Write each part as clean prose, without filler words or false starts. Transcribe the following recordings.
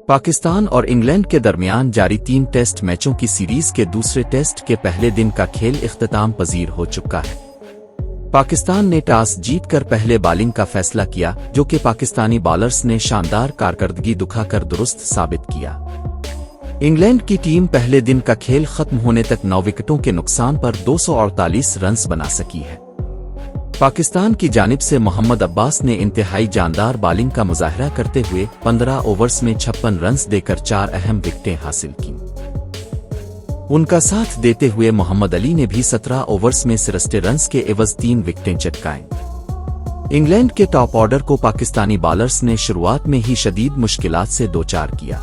پاکستان اور انگلینڈ کے درمیان جاری 3 ٹیسٹ میچوں کی سیریز کے دوسرے ٹیسٹ کے پہلے دن کا کھیل اختتام پذیر ہو چکا ہے۔ پاکستان نے ٹاس جیت کر پہلے بالنگ کا فیصلہ کیا، جو کہ پاکستانی بالرز نے شاندار کارکردگی دکھا کر درست ثابت کیا۔ انگلینڈ کی ٹیم پہلے دن کا کھیل ختم ہونے تک 9 وکٹوں کے نقصان پر 248 رنز بنا سکی ہے۔ پاکستان کی جانب سے محمد عباس نے انتہائی جاندار بالنگ کا مظاہرہ کرتے ہوئے 15 اوورز میں 56 رنز دے کر 4 اہم وکٹیں حاصل کیں۔ ان کا ساتھ دیتے ہوئے محمد علی نے بھی 17 اوورز میں 63 رنز کے عوض 3 وکٹیں چٹکائیں۔ انگلینڈ کے ٹاپ آرڈر کو پاکستانی بالرز نے شروعات میں ہی شدید مشکلات سے دوچار کیا۔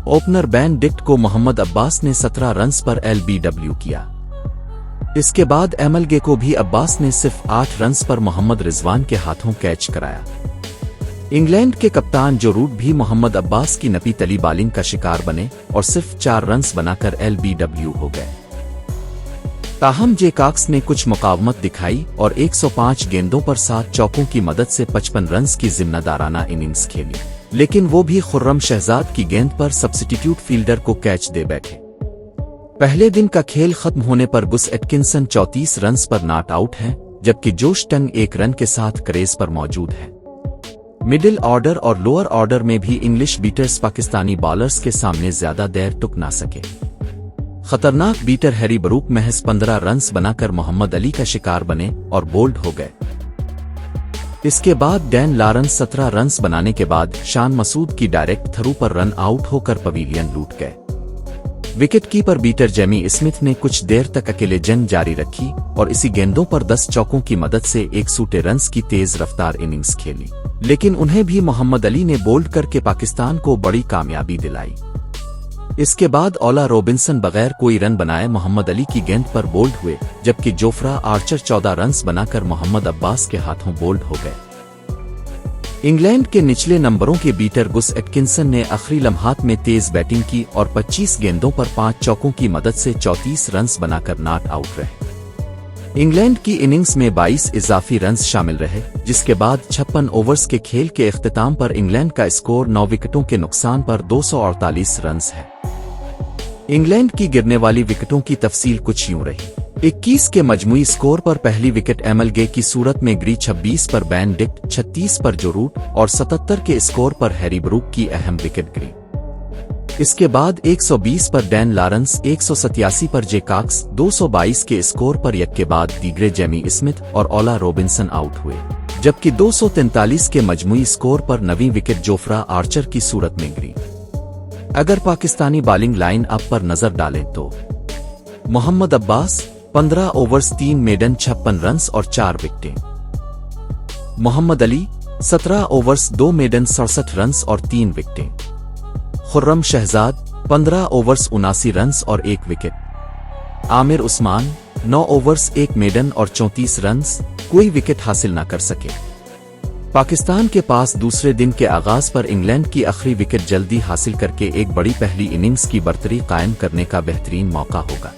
اوپنر بین ڈکٹ کو محمد عباس نے 17 رنز پر LBW کیا۔ اس کے بعد MLG کو بھی عباس نے صرف 8 رنز پر محمد رضوان کے ہاتھوں کیچ کرایا۔ انگلینڈ کے کپتان جو روٹ بھی محمد عباس کی نپی تلی بالنگ کا شکار بنے اور صرف 4 رنز بنا کر LBW ہو گئے۔ تاہم جے کاکس نے کچھ مقاومت دکھائی اور 105 گیندوں پر 7 چوکوں کی مدد سے 55 رنز کی ذمہ دارانہ اننگز کھیلی، لیکن وہ بھی خرم شہزاد کی گیند پر سبسٹیٹیوٹ فیلڈر کو کیچ دے بیٹھے۔ پہلے دن کا کھیل ختم ہونے پر گس Atkinson 34 runs per not out ہیں، جبکہ جوش ٹنگ 1 رن کے ساتھ کریز پر موجود ہے۔ مڈل آرڈر اور لوئر آرڈر میں بھی انگلش بیٹرز پاکستانی بالرز کے سامنے زیادہ دیر ٹک نہ سکے۔ خطرناک بیٹر ہیری بروک محض 15 رنز بنا کر محمد علی کا شکار بنے اور بولڈ ہو گئے۔ اس کے بعد ڈین لارنس 17 رنز بنانے کے بعد شان مسعود کی ڈائریکٹ تھرو پر رن آؤٹ ہو کر پویلین لوٹ گئے۔ Wicket keeper batter Jamie Smith نے کچھ دیر تک اکیلے جنگ جاری رکھی اور اسی گیندوں پر 10 چوکوں کی مدد سے 100 رنز کی تیز رفتار اننگز کھیلی، لیکن انہیں بھی محمد علی نے بولڈ کر کے پاکستان کو بڑی کامیابی دلائی۔ اس کے بعد اولا روبنسن بغیر کوئی رن بنائے محمد علی کی گیند پر بولڈ ہوئے، جبکہ جوفرا آرچر 14 رنز بنا کر محمد عباس کے ہاتھوں بولڈ ہو گئے۔ انگلینڈ کے نچلے نمبروں کے بیٹر گس ایٹکنسن نے آخری لمحات میں تیز بیٹنگ کی اور 25 گیندوں پر 5 چوکوں کی مدد سے 34 رنز بنا کر ناٹ آؤٹ رہے۔ انگلینڈ کی اننگز میں 22 اضافی رنز شامل رہے، جس کے بعد 56 اوورز کے کھیل کے اختتام پر انگلینڈ کا اسکور 9 وکٹوں کے نقصان پر 248 رنز ہے۔ انگلینڈ کی گرنے والی وکٹوں کی تفصیل کچھ یوں رہی۔ 21 کے مجموعی سکور پر پہلی وکٹ MLG کی صورت میں گری، 26 پر بین ڈکٹ، 36 پر جو روٹ اور 77 کے اسکور پر ہیری بروک کی اہم وکٹ گری۔ اس کے بعد 120 پر ڈین لارنس، 187 پر جے کاکس، 222 کے اسکور پر یک کے بعد دیگرے جیمی اسمتھ اور اولا روبنسن آؤٹ ہوئے، جبکہ 243 کے مجموعی سکور پر 9ویں وکٹ جوفرا آرچر کی صورت میں گری۔ اگر پاکستانی بالنگ لائن اپ پر نظر ڈالیں تو محمد عباس 15 اوورز 3 میڈن 56 رنز اور 4 وکٹیں، محمد علی 17 اوورز 2 میڈن 67 رنز اور 3 وکٹیں، خرم شہزاد 15 اوورز 79 رنز اور 1 وکٹ، عامر عثمان 9 اوورز 1 میڈن اور 34 رنز، کوئی وکٹ حاصل نہ کر سکے۔ پاکستان کے پاس دوسرے دن کے آغاز پر انگلینڈ کی آخری وکٹ جلدی حاصل کر کے ایک بڑی پہلی اننگز کی برتری قائم کرنے کا بہترین موقع ہوگا۔